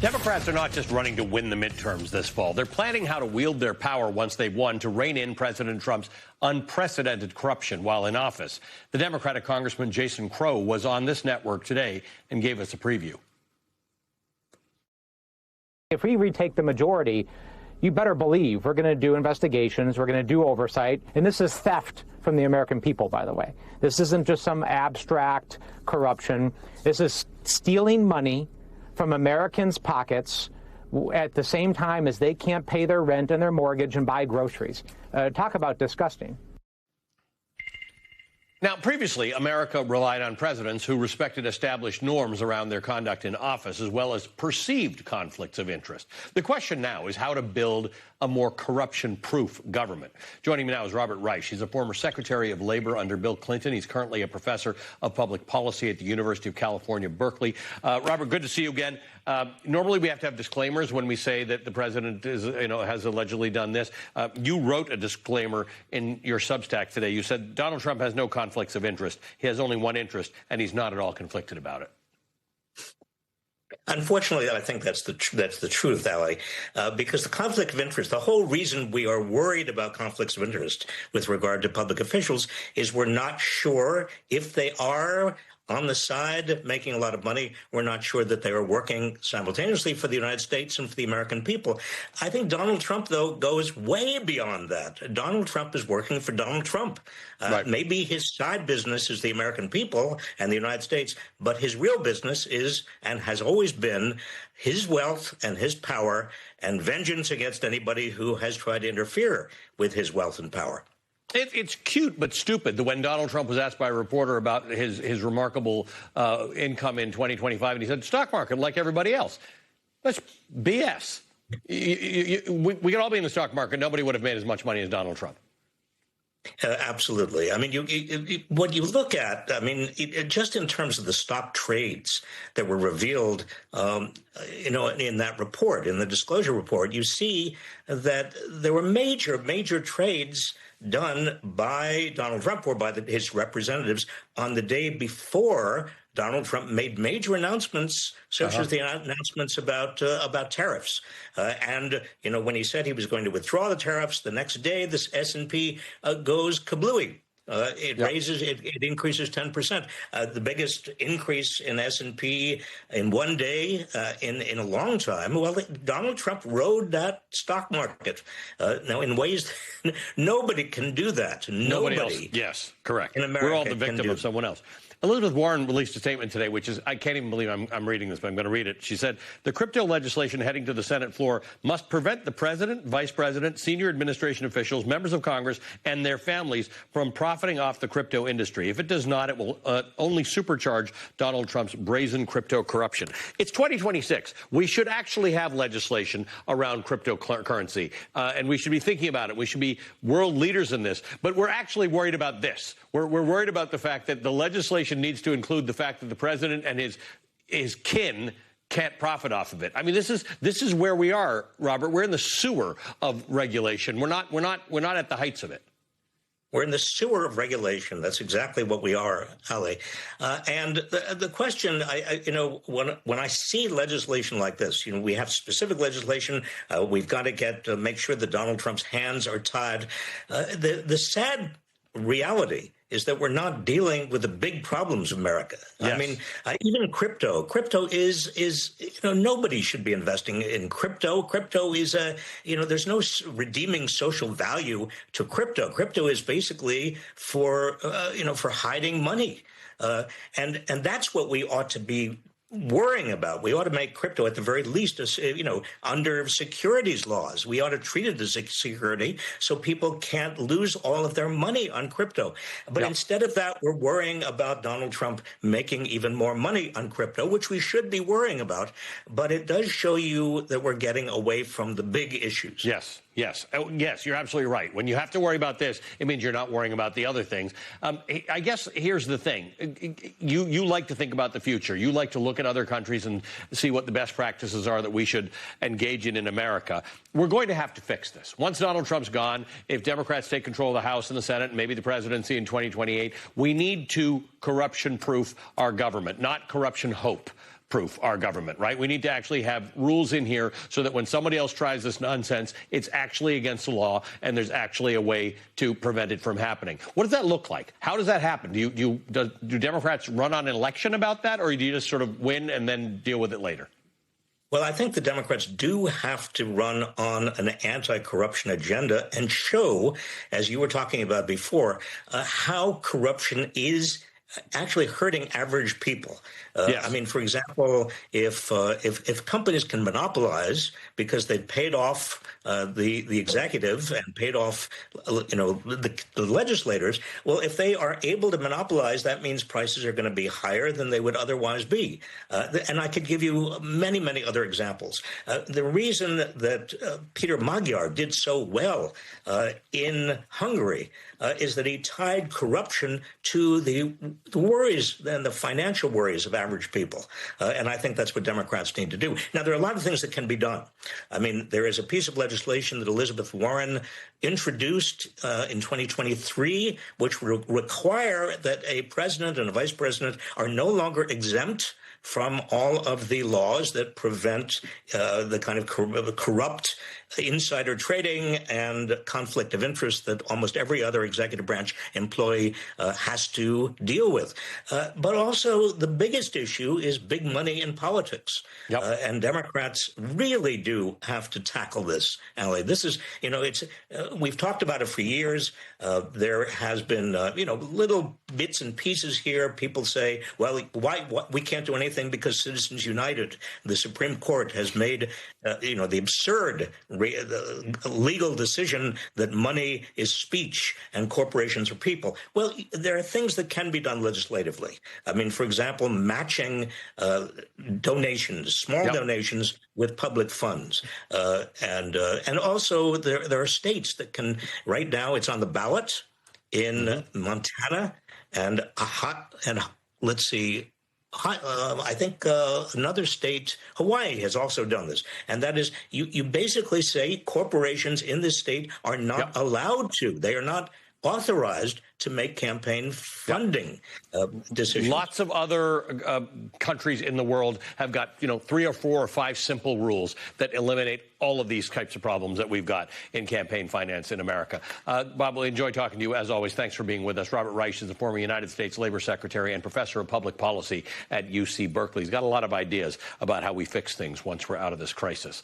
Democrats are not just running to win the midterms this fall. They're planning how to wield their power once they've won to rein in President Trump's unprecedented corruption while in office. The Democratic Congressman Jason Crow was on this network today and gave us a preview. If we retake the majority, you better believe we're going to do investigations, we're going to do oversight, and this is theft from the American people, by the way. This isn't just some abstract corruption. This is stealing money from Americans' pockets at the same time as they can't pay their rent and their mortgage and buy groceries. Talk about disgusting. Now, previously, America relied on presidents who respected established norms around their conduct in office, as well as perceived conflicts of interest. The question now is how to build a more corruption-proof government. Joining me now is Robert Reich. He's a former Secretary of Labor under Bill Clinton. He's currently a professor of public policy at the University of California, Berkeley. Robert, good to see you again. Normally, we have to have disclaimers when we say that the president is, has allegedly done this. You wrote a disclaimer in your Substack today. You said Donald Trump has no conflicts of interest. He has only one interest, and he's not at all conflicted about it. Unfortunately, I think that's the truth, Ali, because the conflict of interest, the whole reason we are worried about conflicts of interest with regard to public officials is we're not sure if they are on the side making a lot of money. We're not sure that they are working simultaneously for the United States and for the American people. I think Donald Trump, though, goes way beyond that. Donald Trump is working for Donald Trump. Right. Maybe his side business is the American people and the United States, but his real business is and has always been his wealth and his power and vengeance against anybody who has tried to interfere with his wealth and power. It's cute but stupid that when Donald Trump was asked by a reporter about his remarkable income in 2025, and he said, stock market like everybody else. That's BS. We could all be in the stock market. Nobody would have made as much money as Donald Trump. Absolutely. I mean, what you look at, just in terms of the stock trades that were revealed, in that report, in the disclosure report, you see that there were major trades done by Donald Trump or by his representatives on the day before Donald Trump made major announcements, such as the announcements about tariffs. And when he said he was going to withdraw the tariffs, the next day, this S&P goes kablooey. It increases 10%. The biggest increase in S&P in one day in a long time. Well, Donald Trump rode that stock market now in ways nobody can do that. Nobody else. Yes, correct. In America, we're all the victim of someone else. Elizabeth Warren released a statement today, which is, I can't even believe I'm reading this, but I'm going to read it. She said, the crypto legislation heading to the Senate floor must prevent the president, vice president, senior administration officials, members of Congress, and their families from profiting off the crypto industry. If it does not, it will only supercharge Donald Trump's brazen crypto corruption. It's 2026. We should actually have legislation around cryptocurrency, and we should be thinking about it. We should be world leaders in this. But we're actually worried about this. We're worried about the fact that the legislation needs to include the fact that the president and his kin can't profit off of it. I mean, this is where we are, Robert. We're in the sewer of regulation. We're not at the heights of it. We're in the sewer of regulation. That's exactly what we are, Ali. And the question, when I see legislation like this, we have specific legislation. We've got to make sure that Donald Trump's hands are tied. The sad reality is that we're not dealing with the big problems of America. Yes. I mean, even crypto is nobody should be investing in crypto. Crypto is there's no redeeming social value to crypto. Crypto is basically for hiding money. And that's what we ought to be worrying about. We ought to make crypto, at the very least, under securities laws. We ought to treat it as a security so people can't lose all of their money on crypto. But instead of that, we're worrying about Donald Trump making even more money on crypto, which we should be worrying about. But it does show you that we're getting away from the big issues. Yes. Yes, you're absolutely right. When you have to worry about this, it means you're not worrying about the other things. I guess here's the thing. You like to think about the future. You like to look at other countries and see what the best practices are that we should engage in America. We're going to have to fix this. Once Donald Trump's gone, if Democrats take control of the House and the Senate and maybe the presidency in 2028, we need to corruption-proof our government, not corruption hope. proof our government, right? We need to actually have rules in here so that when somebody else tries this nonsense, it's actually against the law and there's actually a way to prevent it from happening. What does that look like? How does that happen? Do Democrats run on an election about that, or do you just sort of win and then deal with it later? Well, I think the Democrats do have to run on an anti-corruption agenda and show, as you were talking about before, how corruption is actually hurting average people. Yes. I mean, for example, if companies can monopolize because they've paid off the executive and paid off, the legislators, well, if they are able to monopolize, that means prices are going to be higher than they would otherwise be. And I could give you many, many other examples. The reason that Peter Magyar did so well in Hungary is that he tied corruption to the worries and the financial worries of average people. And I think that's what Democrats need to do. Now, there are a lot of things that can be done. I mean, there is a piece of legislation that Elizabeth Warren introduced in 2023, which will require that a president and a vice president are no longer exempt from all of the laws that prevent the kind of corrupt insider trading and conflict of interest that almost every other executive branch employee has to deal with. But also the biggest issue is big money in politics. Yep. And Democrats really do have to tackle this, Ali. This is, we've talked about it for years. There has been, little bits and pieces here. People say, well, why we can't do anything because Citizens United, the Supreme Court, has made, the absurd the legal decision that money is speech and corporations are people. Well, there are things that can be done legislatively. I mean, for example, matching donations, small donations with public funds. And also there are states that can, right now it's on the ballot in Montana and let's see, I think another state, Hawaii, has also done this. And that is, you basically say corporations in this state are not allowed to. They are not authorized to make campaign funding decisions. Lots of other countries in the world have got, 3 or 4 or 5 simple rules that eliminate all of these types of problems that we've got in campaign finance in America. Bob, we enjoy talking to you. As always, thanks for being with us. Robert Reich is the former United States Labor Secretary and professor of public policy at UC Berkeley. He's got a lot of ideas about how we fix things once we're out of this crisis.